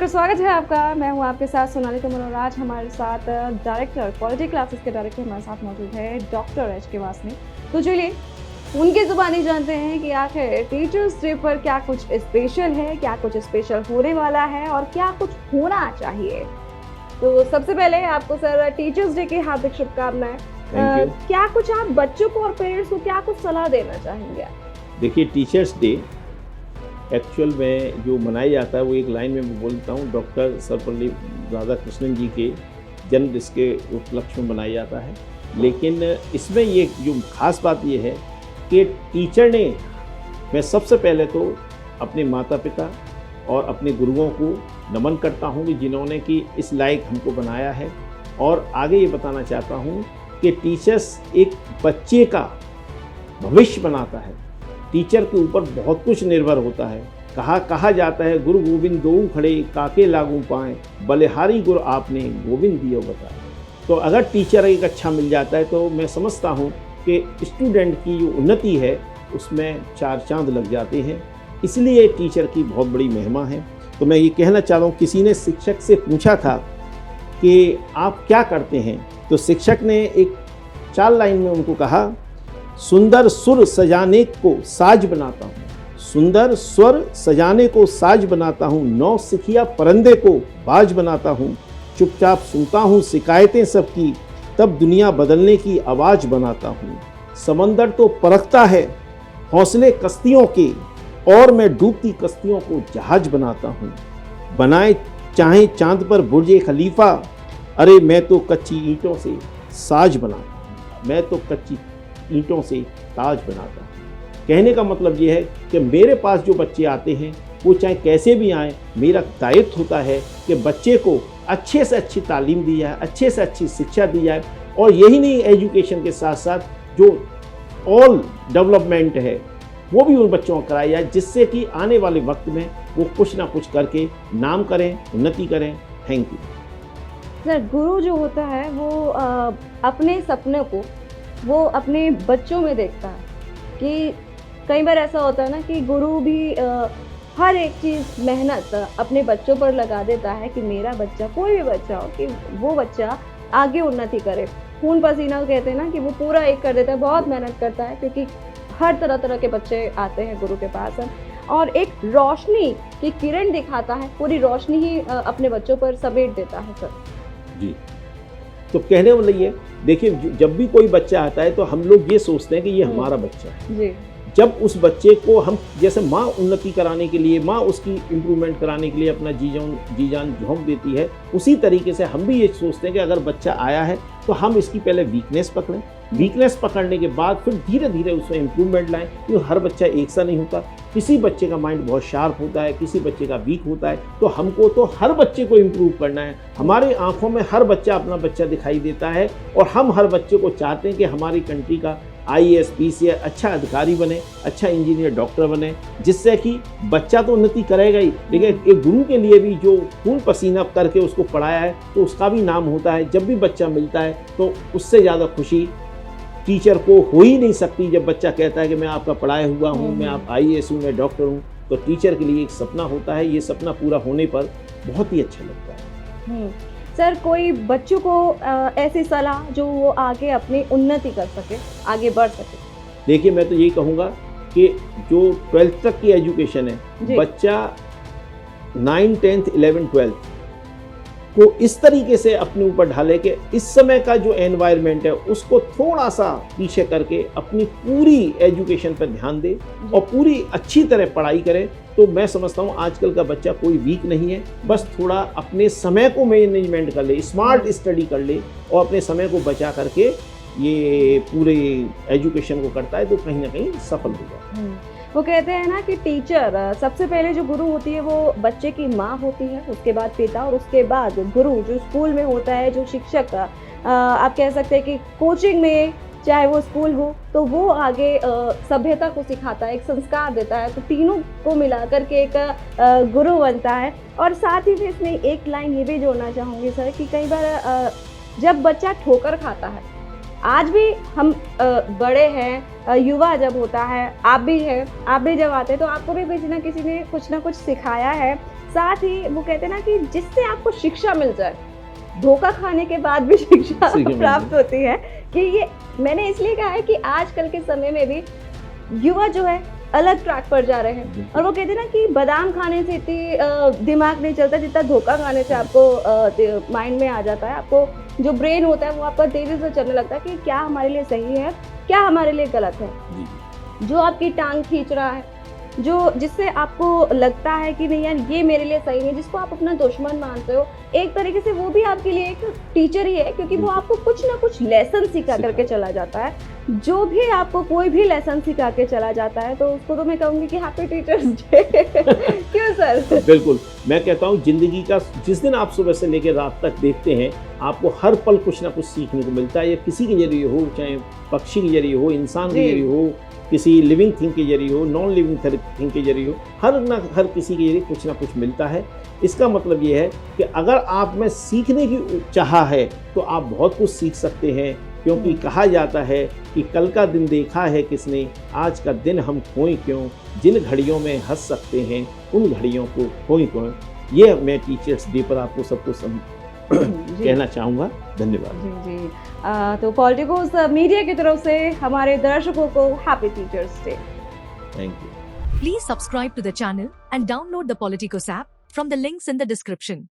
नमस्कार, स्वागत है आपका। मैं हूं आपके साथ सोनाली तोमर और आज हमारे साथ डायरेक्टर क्वालिटी क्लासेस के डायरेक्टर हमारे साथ मौजूद है डॉक्टर एच.के. वासनी। तो चलिए उनकी ज़ुबानी जानते हैं कि आखिर टीचर्स डे पर क्या कुछ स्पेशल है, क्या कुछ स्पेशल होने वाला है और क्या कुछ होना चाहिए। तो सबसे पहले आपको सर टीचर्स डे की हार्दिक शुभकामनाएं। क्या कुछ आप बच्चों को और पेरेंट्स को क्या कुछ सलाह देना चाहेंगे? देखिए, टीचर्स डे एक्चुअल में जो मनाया जाता है वो एक लाइन में मैं बोलता हूँ, डॉक्टर सर्वपल्ली राधाकृष्णन जी के जन्म दिवस के उपलक्ष्य में मनाया जाता है। लेकिन इसमें ये जो खास बात ये है कि टीचर ने, मैं सबसे पहले तो अपने माता पिता और अपने गुरुओं को नमन करता हूँ कि जिन्होंने कि इस लायक हमको बनाया है। और आगे ये बताना चाहता हूँ कि टीचर्स एक बच्चे का भविष्य बनाता है। टीचर के ऊपर बहुत कुछ निर्भर होता है। कहा जाता है, गुरु गोविंद दोऊ खड़े काके लागू पाएँ, बलिहारी गुरु आपने गोविंद दियो बताए। तो अगर टीचर एक अच्छा मिल जाता है तो मैं समझता हूँ कि स्टूडेंट की जो उन्नति है उसमें चार चांद लग जाते हैं। इसलिए टीचर की बहुत बड़ी महिमा है। तो मैं ये कहना चाह रहा हूँ, किसी ने शिक्षक से पूछा था कि आप क्या करते हैं, तो शिक्षक ने एक 4 लाइन में उनको कहा, सुंदर सुर सजाने को साज बनाता हूँ, सुंदर स्वर सजाने को साज बनाता हूँ, नौ सिखिया परंदे को बाज बनाता हूँ, चुपचाप सुनता हूँ शिकायतें सबकी, तब दुनिया बदलने की आवाज़ बनाता हूँ। समंदर तो परखता है हौसले कश्तियों के, और मैं डूबती कश्तियों को जहाज बनाता हूँ। बनाए चाहे चांद पर बुर्ज खलीफा, अरे मैं तो कच्ची ईंटों से साज बनाता हूँ, मैं तो कच्ची ईंटों से ताज बनाता हूँ। कहने का मतलब ये है कि मेरे पास जो बच्चे आते हैं वो चाहे कैसे भी आएँ, मेरा दायित्व होता है कि बच्चे को अच्छे से अच्छी तालीम दी जाए, अच्छे से अच्छी शिक्षा दी जाए। और यही नहीं, एजुकेशन के साथ साथ जो ऑल डेवलपमेंट है वो भी उन बच्चों को कराया जाए, जिससे कि आने वाले वक्त में वो कुछ ना कुछ करके नाम करें, उन्नति करें। Thank you sir. गुरु जो होता है वो अपने सपने को वो अपने बच्चों में देखता है। कि कई बार ऐसा होता है ना कि गुरु भी हर एक चीज़ मेहनत अपने बच्चों पर लगा देता है कि मेरा बच्चा, कोई भी बच्चा हो, कि वो बच्चा आगे उन्नति करे। खून पसीना कहते हैं ना कि वो पूरा एक कर देता है, बहुत मेहनत करता है, क्योंकि हर तरह के बच्चे आते हैं गुरु के पास और एक रोशनी की किरण दिखाता है, पूरी रोशनी ही अपने बच्चों पर समेट देता है सर जी। तो कहने वाला ये, देखिए, जब भी कोई बच्चा आता है तो हम लोग ये सोचते हैं कि ये हमारा बच्चा है जी। जब उस बच्चे को हम, जैसे माँ उन्नति कराने के लिए, माँ उसकी इम्प्रूवमेंट कराने के लिए अपना जी जान झोंक देती है, उसी तरीके से हम भी ये सोचते हैं कि अगर बच्चा आया है तो हम इसकी पहले वीकनेस पकड़ें, वीकनेस पकड़ने के बाद फिर धीरे धीरे उसमें इम्प्रूवमेंट लाएं। क्योंकि हर बच्चा एक सा नहीं होता, किसी बच्चे का माइंड बहुत शार्प होता है, किसी बच्चे का वीक होता है। तो हमको तो हर बच्चे को इम्प्रूव करना है। हमारे आंखों में हर बच्चा अपना बच्चा दिखाई देता है और हम हर बच्चे को चाहते हैं कि हमारी कंट्री का IAS PCS अच्छा अधिकारी बने, अच्छा इंजीनियर डॉक्टर बने, जिससे कि बच्चा तो उन्नति करेगा ही, लेकिन एक गुरु के लिए भी जो खून पसीना करके उसको पढ़ाया है तो उसका भी नाम होता है। जब भी बच्चा मिलता है तो उससे ज़्यादा खुशी टीचर को हो ही नहीं सकती। जब बच्चा कहता है कि मैं आपका पढ़ाया हुआ हूँ, मैं आप IAS हूँ, मैं डॉक्टर हूँ, तो टीचर के लिए एक सपना होता है। ये सपना पूरा होने पर बहुत ही अच्छा लगता है। सर, कोई बच्चों को ऐसी सलाह जो वो आगे अपनी उन्नति कर सके, आगे बढ़ सके? देखिए, मैं तो यही कहूँगा कि जो 12th तक की एजुकेशन है, बच्चा 9, 10th, 11, 12th को इस तरीके से अपने ऊपर ढाले कि इस समय का जो एनवायरनमेंट है उसको थोड़ा सा पीछे करके अपनी पूरी एजुकेशन पर ध्यान दे और पूरी अच्छी तरह पढ़ाई करे। तो मैं समझता हूँ आजकल का बच्चा कोई वीक नहीं है, बस थोड़ा अपने समय को मैनेजमेंट कर ले, स्मार्ट स्टडी कर ले और अपने समय को बचा करके ये पूरे एजुकेशन को करता है तो कहीं ना कहीं सफल हो जाता है। वो कहते हैं ना कि टीचर सबसे पहले जो गुरु होती है वो बच्चे की माँ होती है, उसके बाद पिता और उसके बाद गुरु जो स्कूल में होता है, जो शिक्षक आप कह सकते हैं कि कोचिंग में, चाहे वो स्कूल हो, तो वो आगे सभ्यता को सिखाता है, एक संस्कार देता है। तो तीनों को मिलाकर के एक गुरु बनता है। और साथ ही में इसमें एक लाइन ये भी जोड़ना चाहूँगी सर कि कई बार जब बच्चा ठोकर खाता है, आज भी हम बड़े हैं युवा जब होता है, आप भी है, आप भी जब आते हैं तो आपको भी किसी ने कुछ ना कुछ सिखाया है। साथ ही वो कहते हैं ना कि जिससे आपको शिक्षा मिल जाए, धोखा खाने के बाद भी शिक्षा मिल प्राप्त जाए। होती है कि ये मैंने इसलिए कहा है कि आजकल के समय में भी युवा जो है अलग ट्रैक पर जा रहे हैं। और वो कहते हैं ना कि बादाम खाने से इतनी दिमाग नहीं चलता जितना धोखा खाने से आपको माइंड में आ जाता है। आपको जो ब्रेन होता है वो आपका तेजी से चलने लगता है कि क्या हमारे लिए सही है, क्या हमारे लिए गलत है। जी, जो आपकी टांग खींच रहा है, जो जिससे आपको लगता है कि नहीं यार ये मेरे लिए सही नहीं, जिसको आप अपना दुश्मन मानते हो, एक तरीके से वो भी आपके लिए एक टीचर ही है, क्योंकि वो आपको कुछ ना कुछ लेसन सिखा करके चला जाता है। जो भी आपको कोई भी लेसन सिखा के चला जाता है तो उसको तो मैं कहूँगी कि हैप्पी टीचर्स डे। क्यों सर? बिल्कुल। मैं कहता हूँ ज़िंदगी का जिस दिन आप सुबह से लेकर रात तक देखते हैं, आपको हर पल कुछ ना कुछ सीखने को मिलता है। ये किसी के ज़रिए हो, चाहे पक्षी के ज़रिए हो, इंसान के जी। ज़रिए हो, किसी लिविंग थिंग के ज़रिए हो, नॉन लिविंग थिंग के ज़रिए हो, हर किसी के ज़रिए कुछ ना कुछ मिलता है। इसका मतलब ये है कि अगर आप में सीखने की चाह है तो आप बहुत कुछ सीख सकते हैं, क्योंकि कहा जाता है कि कल का दिन देखा है किसने, आज का दिन हम खोएं क्यों, जिन घड़ियों में हंस सकते हैं उन घड़ियों को खोएं क्यों। ये मैं टीचर्स डे पर आपको सबको जी। कहना चाहूँगा। धन्यवाद। जी जी। तो पॉलिटिकोस मीडिया की तरफ से हमारे दर्शकों को happy teachers day. Thank you. Please subscribe to the channel and download the Politicos app from the links in the description.